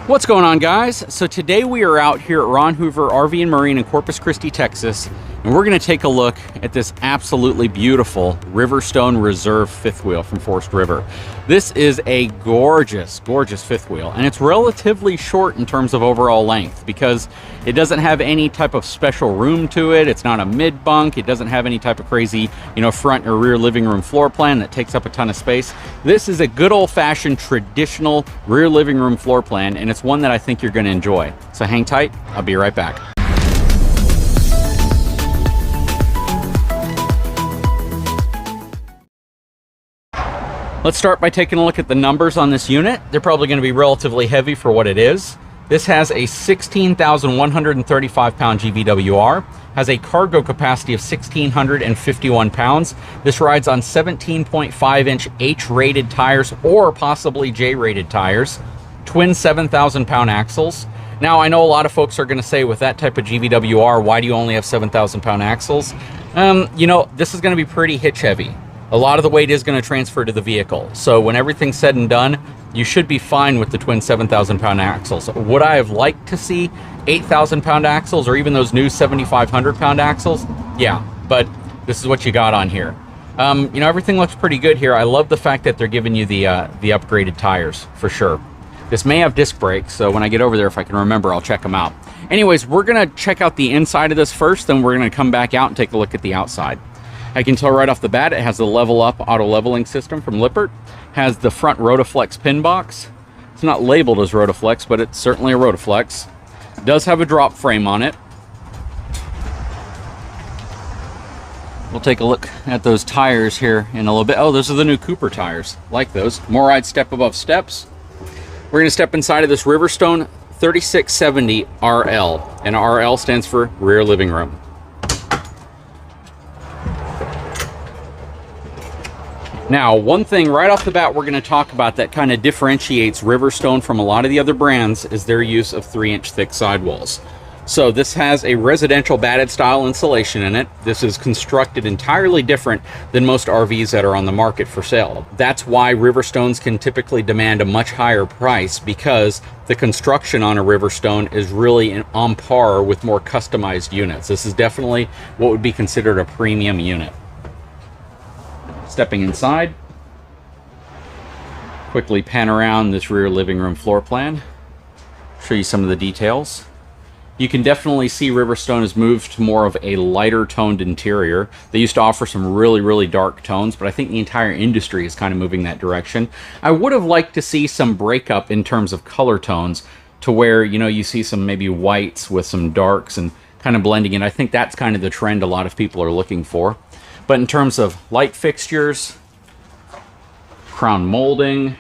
What's going on, guys? So today we are out here at Ron Hoover RV and Marine in Corpus Christi, Texas, and we're going to take a look at this absolutely beautiful Riverstone Reserve fifth wheel from Forest River. This is a gorgeous, gorgeous fifth wheel, and it's relatively short in terms of overall length because it doesn't have any type of special room to it. It's not a mid bunk. It doesn't have any type of crazy, front or rear living room floor plan that takes up a ton of space. This is a good old-fashioned traditional rear living room floor plan, and it's one that I think you're going to enjoy. So hang tight. I'll be right back. Let's start by taking a look at the numbers on this unit. They're probably going to be relatively heavy for what it is. This has a 16,135 pound GVWR, has a cargo capacity of 1,651 pounds. This rides on 17.5 inch H-rated tires or possibly J-rated tires, twin 7,000 pound axles. Now, I know a lot of folks are going to say, with that type of GVWR, why do you only have 7,000 pound axles? This is going to be pretty hitch heavy. A lot of the weight is going to transfer to the vehicle. So when everything's said and done, you should be fine with the twin 7,000 pound axles. Would I have liked to see 8,000 pound axles or even those new 7,500 pound axles? Yeah, but this is what you got on here. Everything looks pretty good here. I love the fact that they're giving you the upgraded tires for sure. This may have disc brakes, so when I get over there, if I can remember, I'll check them out. Anyways, we're going to check out the inside of this first, then we're going to come back out and take a look at the outside. I can tell right off the bat it has the level up auto leveling system from Lippert, has the front Rotaflex pin box. It's not labeled as Rotaflex, but it's certainly a Rotaflex. It does have a drop frame on it. We'll take a look at those tires here in a little bit. Oh, those are the new Cooper tires. Like those. More ride step above steps. We're going to step inside of this Riverstone 3670 RL, and RL stands for rear living room. Now, one thing right off the bat we're going to talk about that kind of differentiates Riverstone from a lot of the other brands is their use of 3-inch thick sidewalls. So this has a residential batted style insulation in it. This is constructed entirely different than most RVs that are on the market for sale. That's why Riverstones can typically demand a much higher price, because the construction on a Riverstone is really on par with more customized units. This is definitely what would be considered a premium unit. Stepping inside, quickly pan around this rear living room floor plan, show you some of the details. You can definitely see Riverstone has moved to more of a lighter toned interior. They used to offer some really, really dark tones, but I think the entire industry is kind of moving that direction. I would have liked to see some breakup in terms of color tones to where, you see some maybe whites with some darks and kind of blending in. I think that's kind of the trend a lot of people are looking for. But in terms of light fixtures, crown molding,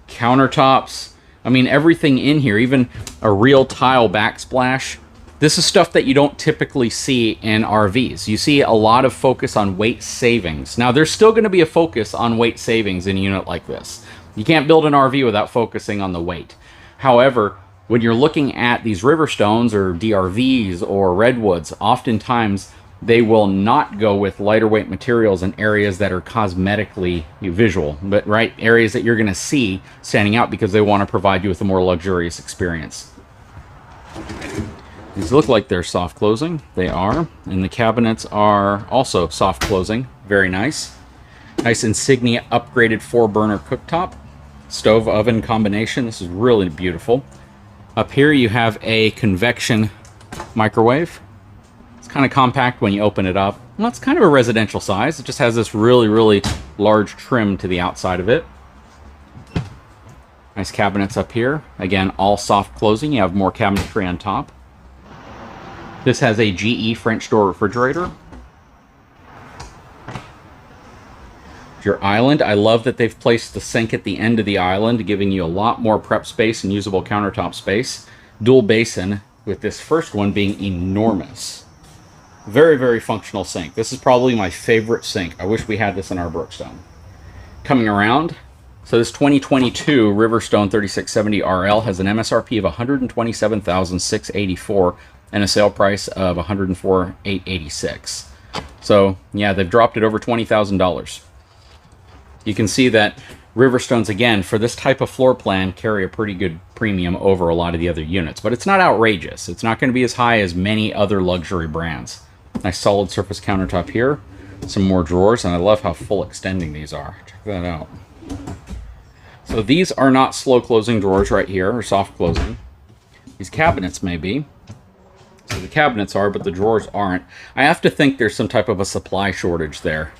countertops, everything in here, even a real tile backsplash. This is stuff that you don't typically see in RVs. You see a lot of focus on weight savings. Now, there's still going to be a focus on weight savings in a unit like this. You can't build an RV without focusing on the weight. However, when you're looking at these Riverstones or DRVs or Redwoods, oftentimes they will not go with lighter weight materials in areas that are cosmetically visual, but areas that you're going to see standing out because they want to provide you with a more luxurious experience. These look like they're soft closing. They are. And the cabinets are also soft closing. Very nice. Nice Insignia upgraded 4-burner cooktop. Stove oven combination. This is really beautiful. Up here you have a convection microwave. Kind of compact when you open it up. Well, it's kind of a residential size. It just has this really, really large trim to the outside of it. Nice cabinets up here. Again, all soft closing. You have more cabinetry on top. This has a GE French door refrigerator. Your island. I love that they've placed the sink at the end of the island, giving you a lot more prep space and usable countertop space. Dual basin, with this first one being enormous. Very, very functional sink. This is probably my favorite sink. I wish we had this in our Brookstone. Coming around, so this 2022 Riverstone 3670 RL has an MSRP of $127,684 and a sale price of $104,886. So yeah, they've dropped it over $20,000. You can see that Riverstones, again, for this type of floor plan, carry a pretty good premium over a lot of the other units, but it's not outrageous. It's not going to be as high as many other luxury brands. Nice solid surface countertop here. Some more drawers, and I love how full extending these are. Check that out. So these are not slow closing drawers right here, or soft closing. These cabinets may be. So the cabinets are, but the drawers aren't. I have to think there's some type of a supply shortage there.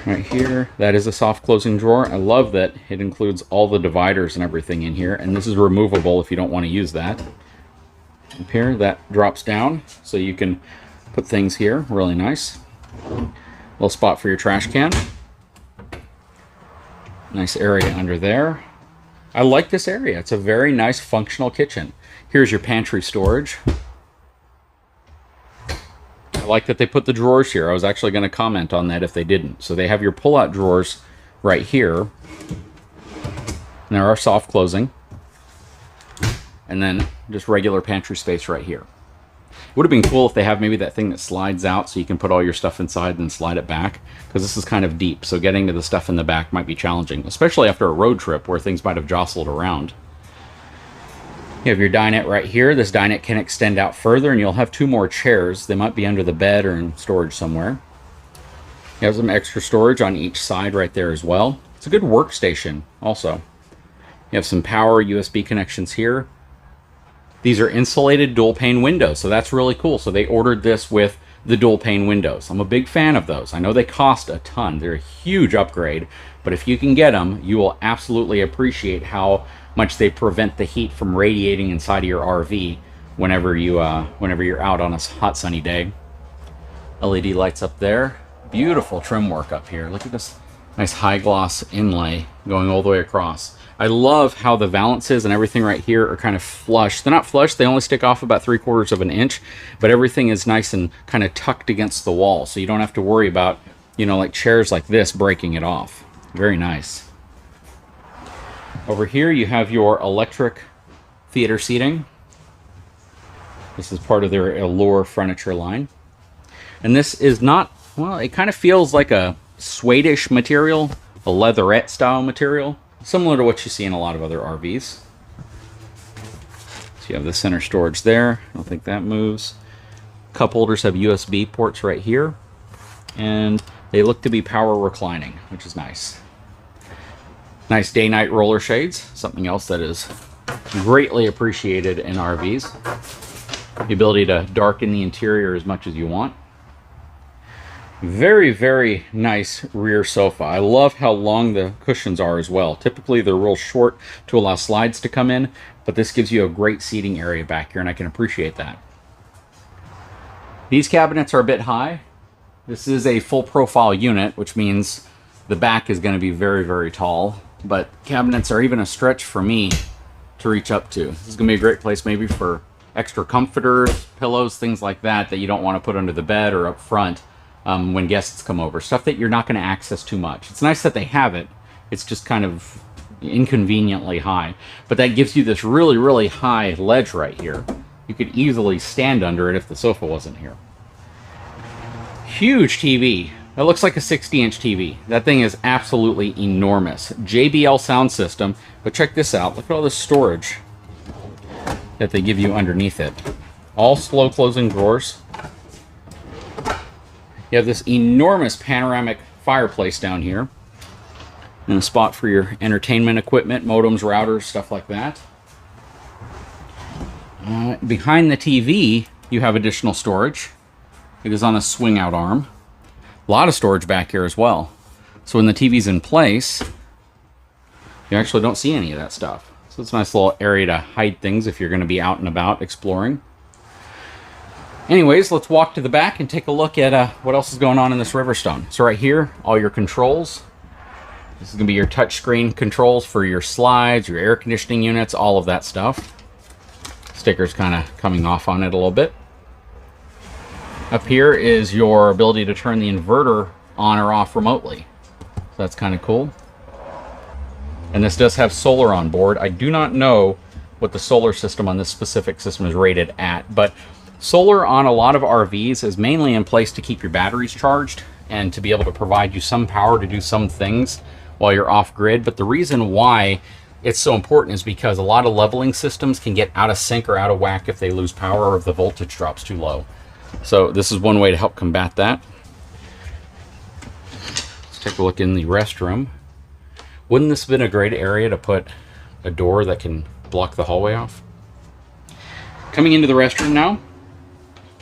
Right here, that is a soft closing drawer. I love that it includes all the dividers and everything in here, and this is removable if you don't want to use that. Up here, that drops down, so you can put things here. Really nice. Little spot for your trash can. Nice area under there. I like this area. It's a very nice functional kitchen. Here's your pantry storage. I like that they put the drawers here. I was actually going to comment on that if they didn't. So they have your pull-out drawers right here. And there are soft closing. And then just regular pantry space right here. It would have been cool if they have maybe that thing that slides out so you can put all your stuff inside and slide it back, because this is kind of deep, so getting to the stuff in the back might be challenging, especially after a road trip where things might have jostled around. You have your dinette right here. This dinette can extend out further, and you'll have two more chairs. They might be under the bed or in storage somewhere. You have some extra storage on each side right there as well. It's a good workstation also. You have some power USB connections here. These are insulated dual pane windows, so that's really cool. So they ordered this with the dual pane windows. I'm a big fan of those. I know they cost a ton. They're a huge upgrade, but if you can get them, you will absolutely appreciate how much they prevent the heat from radiating inside of your RV whenever you're out on a hot sunny day. LED lights up there. Beautiful trim work up here. Look at this nice high gloss inlay going all the way across. I love how the valances and everything right here are kind of flush. They're not flush, they only stick off about 3/4 of an inch, but everything is nice and kind of tucked against the wall, so you don't have to worry about, you know, like chairs like this breaking it off. Very nice. Over here you have your electric theater seating. This is part of their Allure furniture line. And this is not, well, it kind of feels like a suede-ish material, a leatherette style material, similar to what you see in a lot of other RVs. So you have the center storage there. I don't think that moves. Cup holders have USB ports right here. And they look to be power reclining, which is nice. Nice day-night roller shades, something else that is greatly appreciated in RVs. The ability to darken the interior as much as you want. Very, very nice rear sofa. I love how long the cushions are as well. Typically they're real short to allow slides to come in, but this gives you a great seating area back here, and I can appreciate that. These cabinets are a bit high. This is a full profile unit, which means the back is going to be very, very tall, but cabinets are even a stretch for me to reach up to. This is going to be a great place maybe for extra comforters, pillows, things like that that you don't want to put under the bed or up front when guests come over. Stuff that you're not going to access too much. It's nice that they have it. It's just kind of inconveniently high. But that gives you this really, really high ledge right here. You could easily stand under it if the sofa wasn't here. Huge TV. That looks like a 60-inch TV. That thing is absolutely enormous. JBL sound system. But check this out. Look at all this storage that they give you underneath it. All slow closing drawers. You have this enormous panoramic fireplace down here. And a spot for your entertainment equipment, modems, routers, stuff like that. Behind the TV, you have additional storage. It is on a swing-out arm. A lot of storage back here as well. So when the TV's in place, you actually don't see any of that stuff. So it's a nice little area to hide things if you're going to be out and about exploring. Anyways, let's walk to the back and take a look at what else is going on in this Riverstone. So right here, all your controls. This is going to be your touchscreen controls for your slides, your air conditioning units, all of that stuff. Sticker's kind of coming off on it a little bit. Up here is your ability to turn the inverter on or off remotely. So that's kind of cool. And this does have solar on board. I do not know what the solar system on this specific system is rated at, but solar on a lot of RVs is mainly in place to keep your batteries charged and to be able to provide you some power to do some things while you're off grid. But the reason why it's so important is because a lot of leveling systems can get out of sync or out of whack if they lose power or if the voltage drops too low. So this is one way to help combat that. Let's take a look in the restroom. Wouldn't this have been a great area to put a door that can block the hallway off? Coming into the restroom now,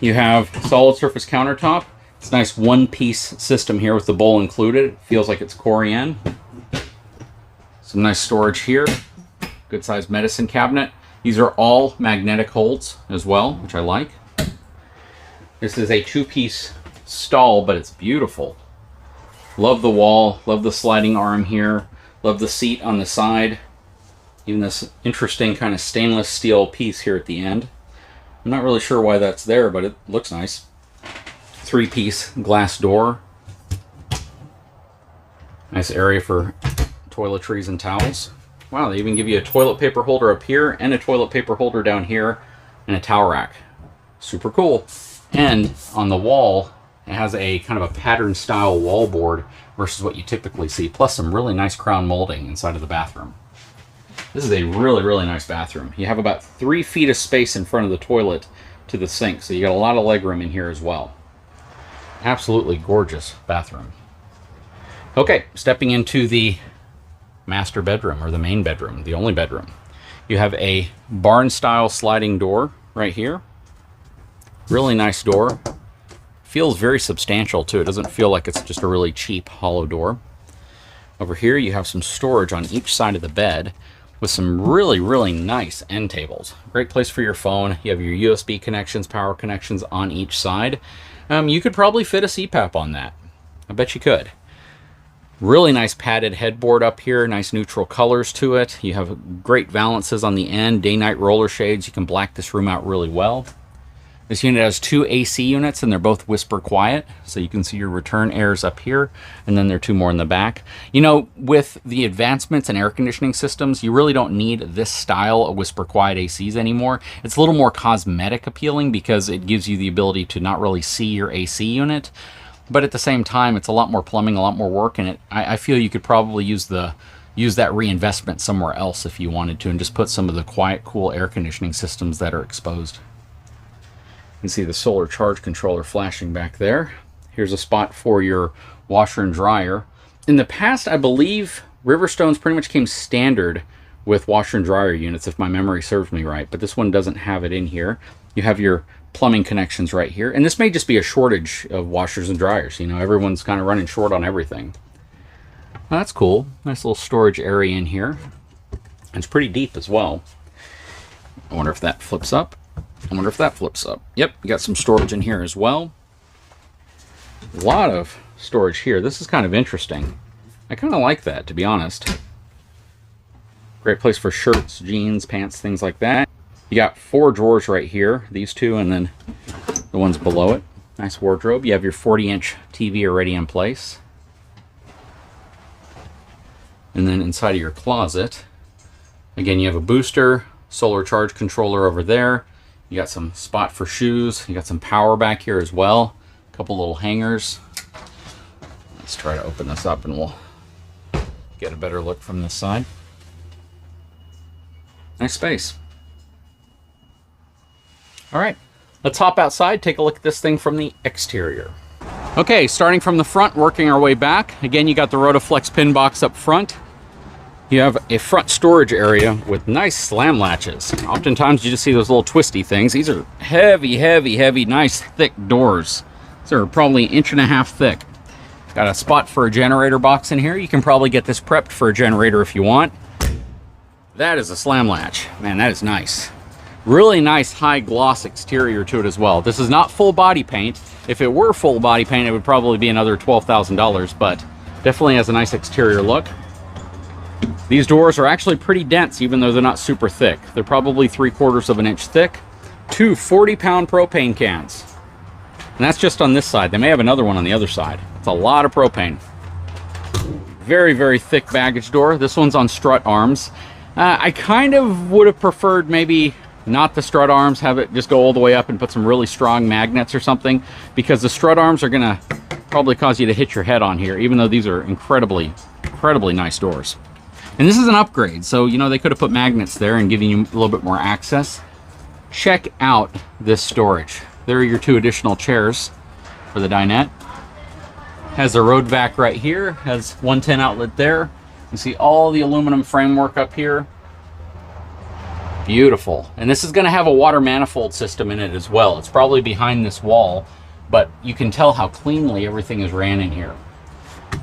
you have solid surface countertop. It's a nice one-piece system here with the bowl included. It feels like it's Corian. Some nice storage here. Good sized medicine cabinet. These are all magnetic holds as well, which I like. This is a two-piece stall, but it's beautiful. Love the wall, love the sliding arm here, love the seat on the side. Even this interesting kind of stainless steel piece here at the end. I'm not really sure why that's there, but it looks nice. Three-piece glass door. Nice area for toiletries and towels. Wow, they even give you a toilet paper holder up here and a toilet paper holder down here and a towel rack. Super cool. And on the wall, it has a kind of a pattern style wall board versus what you typically see, plus some really nice crown molding inside of the bathroom. This is a really, really nice bathroom. You have about 3 feet of space in front of the toilet to the sink, so you got a lot of legroom in here as well. Absolutely gorgeous bathroom. Okay, stepping into the master bedroom, or the main bedroom, the only bedroom. You have a barn-style sliding door right here. Really nice door. Feels very substantial too. It doesn't feel like it's just a really cheap hollow door. Over here you have some storage on each side of the bed with some really, really nice end tables. Great place for your phone. You have your USB connections, power connections on each side. You could probably fit a CPAP on that. I bet you could. Really nice padded headboard up here, nice neutral colors to it. You have great valances on the end, day-night roller shades. You can black this room out really well. This unit has 2 AC units and they're both whisper quiet, so you can see your return airs up here, and then there are 2 more in the back. You know, with the advancements in air conditioning systems, you really don't need this style of whisper quiet ACs anymore. It's a little more cosmetic appealing because it gives you the ability to not really see your AC unit, but at the same time, it's a lot more plumbing, a lot more work, and I feel you could probably use that reinvestment somewhere else if you wanted to, and just put some of the quiet, cool air conditioning systems that are exposed. You can see the solar charge controller flashing back there. Here's a spot for your washer and dryer. In the past, I believe Riverstones pretty much came standard with washer and dryer units, if my memory serves me right, but this one doesn't have it in here. You have your plumbing connections right here, and this may just be a shortage of washers and dryers. You know, everyone's kind of running short on everything. Well, that's cool. Nice little storage area in here. It's pretty deep as well. I wonder if that flips up. I wonder if that flips up. Yep, you got some storage in here as well. A lot of storage here. This is kind of interesting. I kind of like that, to be honest. Great place for shirts, jeans, pants, things like that. You got 4 drawers right here. These 2 and then the ones below it. Nice wardrobe. You have your 40-inch TV already in place. And then inside of your closet, again, you have a booster, solar charge controller over there. You got some spot for shoes. You got some power back here as well. A couple little hangers. Let's try to open this up and we'll get a better look from this side. Nice space. All right, let's hop outside, take a look at this thing from the exterior. Okay, starting from the front, working our way back. Again, you got the Rotaflex pin box up front. You have a front storage area with nice slam latches. Oftentimes you just see those little twisty things. These are heavy, heavy, heavy, nice thick doors. These are probably 1.5 inches thick. Got a spot for a generator box in here. You can probably get this prepped for a generator if you want. That is a slam latch. Man, that is nice. Really nice high gloss exterior to it as well. This is not full body paint. If it were full body paint, it would probably be another $12,000, but definitely has a nice exterior look. These doors are actually pretty dense, even though they're not super thick. They're probably 3/4 of an inch thick. 2 40-pound propane cans. And that's just on this side. They may have another one on the other side. It's a lot of propane. Very, very thick baggage door. This one's on strut arms. I kind of would have preferred maybe not the strut arms, have it just go all the way up and put some really strong magnets or something, because the strut arms are gonna probably cause you to hit your head on here, even though these are incredibly Incredibly nice doors. And this is an upgrade, so you know they could have put magnets there and given you a little bit more access. Check out this storage. There are your 2 additional chairs for the dinette. Has a road vac right here, has 110 outlet there. You see all the aluminum framework up here. Beautiful. And this is going to have a water manifold system in it as well. It's probably behind this wall, but you can tell how cleanly everything is ran in here.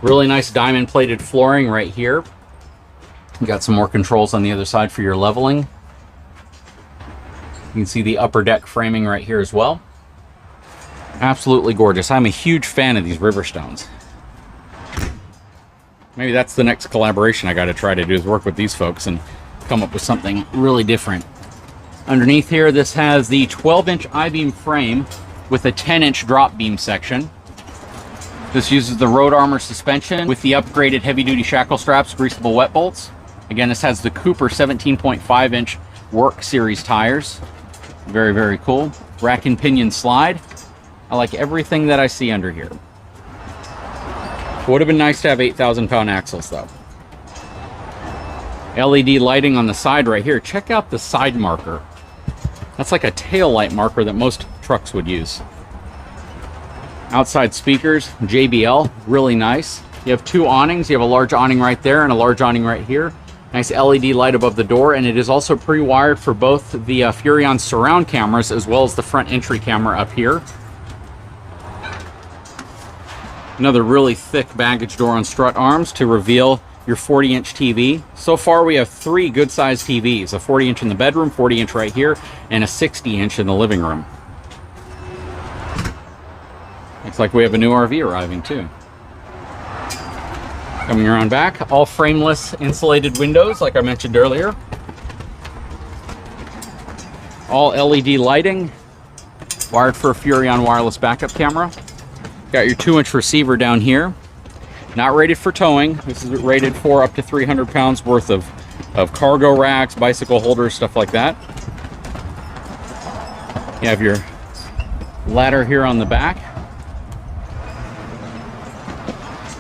Really nice diamond plated flooring right here. You got some more controls on the other side for your leveling. You can see the upper deck framing right here as well. Absolutely gorgeous. I'm a huge fan of these Riverstones. Maybe that's the next collaboration I got to try to do, is work with these folks and come up with something really different. Underneath here, this has the 12-inch I-beam frame with a 10-inch drop beam section. This uses the road armor suspension with the upgraded heavy-duty shackle straps, greasable wet bolts. Again, this has the Cooper 17.5-inch Work Series tires. Very, very cool. Rack and pinion slide. I like everything that I see under here. Would have been nice to have 8,000-pound axles, though. LED lighting on the side right here. Check out the side marker. That's like a tail light marker that most trucks would use. Outside speakers, JBL, really nice. You have 2 awnings. You have a large awning right there and a large awning right here. Nice LED light above the door, and it is also pre-wired for both the Furrion surround cameras as well as the front entry camera up here. Another really thick baggage door on strut arms to reveal your 40-inch TV. So far we have 3 good-sized TVs, a 40-inch in the bedroom, 40-inch right here, and a 60-inch in the living room. Looks like we have a new RV arriving too. Coming around back, all frameless insulated windows like I mentioned earlier. All LED lighting, wired for a Furrion wireless backup camera. Got your 2-inch receiver down here. Not rated for towing. This is rated for up to 300 pounds worth of cargo racks, bicycle holders, stuff like that. You have your ladder here on the back.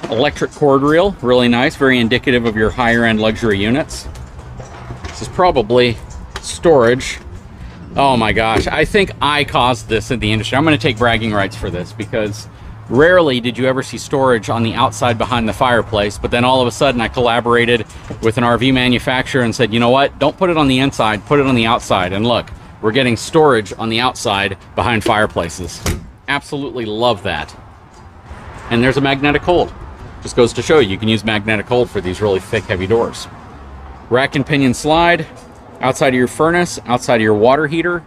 Electric cord reel, really nice, very indicative of your higher end luxury units. This is probably storage. Oh my gosh, I think I caused this in the industry. I'm going to take bragging rights for this, because rarely did you ever see storage on the outside behind the fireplace, but then all of a sudden I collaborated with an RV manufacturer and said, you know what, don't put it on the inside, put it on the outside. And look, we're getting storage on the outside behind fireplaces. Absolutely love that. And there's a magnetic hold. Just goes to show you can use magnetic hold for these really thick, heavy doors. Rack and pinion slide, outside of your furnace, outside of your water heater.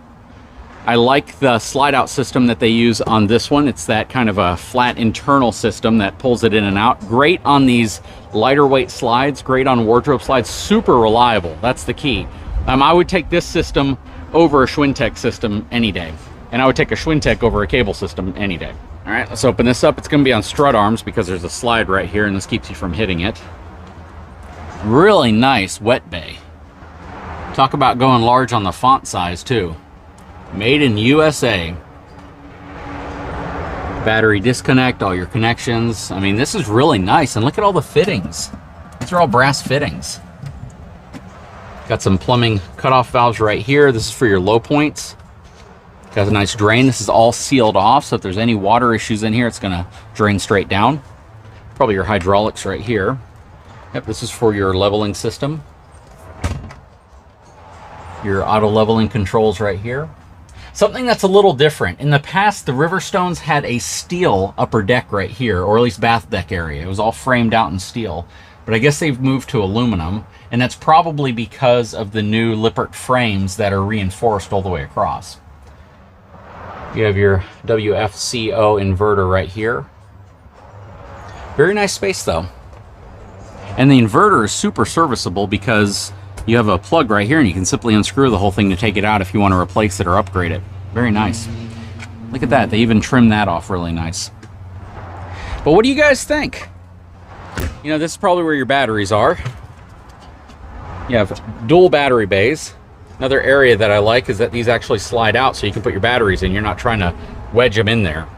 I like the slide out system that they use on this one. It's that kind of a flat internal system that pulls it in and out. Great on these lighter weight slides, great on wardrobe slides, super reliable. That's the key. I would take this system over a Schwintek system any day. And I would take a Schwintek over a cable system any day. All right, let's open this up. It's going to be on strut arms because there's a slide right here and this keeps you from hitting it. Really nice wet bay. Talk about going large on the font size too. Made in USA. Battery disconnect, all your connections. I mean, this is really nice. And look at all the fittings. These are all brass fittings. Got some plumbing cutoff valves right here. This is for your low points. Got a nice drain. This is all sealed off, so if there's any water issues in here, it's going to drain straight down. Probably your hydraulics right here. Yep, this is for your leveling system. Your auto leveling controls right here. Something that's a little different. In the past, the Riverstones had a steel upper deck right here, or at least bath deck area. It was all framed out in steel. But I guess they've moved to aluminum, and that's probably because of the new Lippert frames that are reinforced all the way across. You have your WFCO inverter right here. Very nice space though. And the inverter is super serviceable because you have a plug right here and you can simply unscrew the whole thing to take it out if you want to replace it or upgrade it. Very nice. Look at that. They even trimmed that off really nice. But what do you guys think? You know, this is probably where your batteries are. You have dual battery bays. Another area that I like is that these actually slide out so you can put your batteries in. You're not trying to wedge them in there.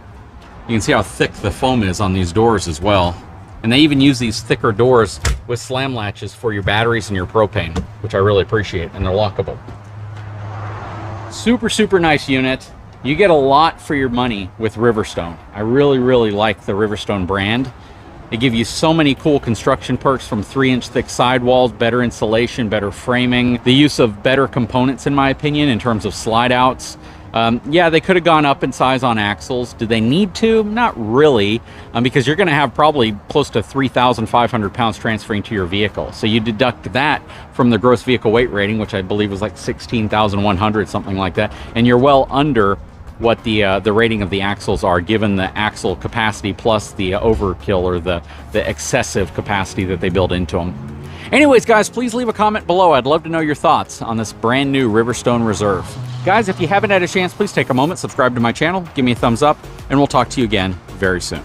You can see how thick the foam is on these doors as well. And they even use these thicker doors with slam latches for your batteries and your propane, which I really appreciate, and they're lockable. Super, super nice unit. You get a lot for your money with Riverstone. I really, really like the Riverstone brand. They give you so many cool construction perks, from 3-inch thick sidewalls, better insulation, better framing, the use of better components, in my opinion, in terms of slide outs. Yeah, they could have gone up in size on axles. Do they need to? Not really, because you're going to have probably close to 3,500 pounds transferring to your vehicle. So you deduct that from the gross vehicle weight rating, which I believe was like 16,100, something like that, and you're well under what the rating of the axles are, given the axle capacity plus the overkill or the excessive capacity that they build into them. Anyways, guys, please leave a comment below. I'd love to know your thoughts on this brand new Riverstone Reserve. Guys, if you haven't had a chance, please take a moment, subscribe to my channel, give me a thumbs up, and we'll talk to you again very soon.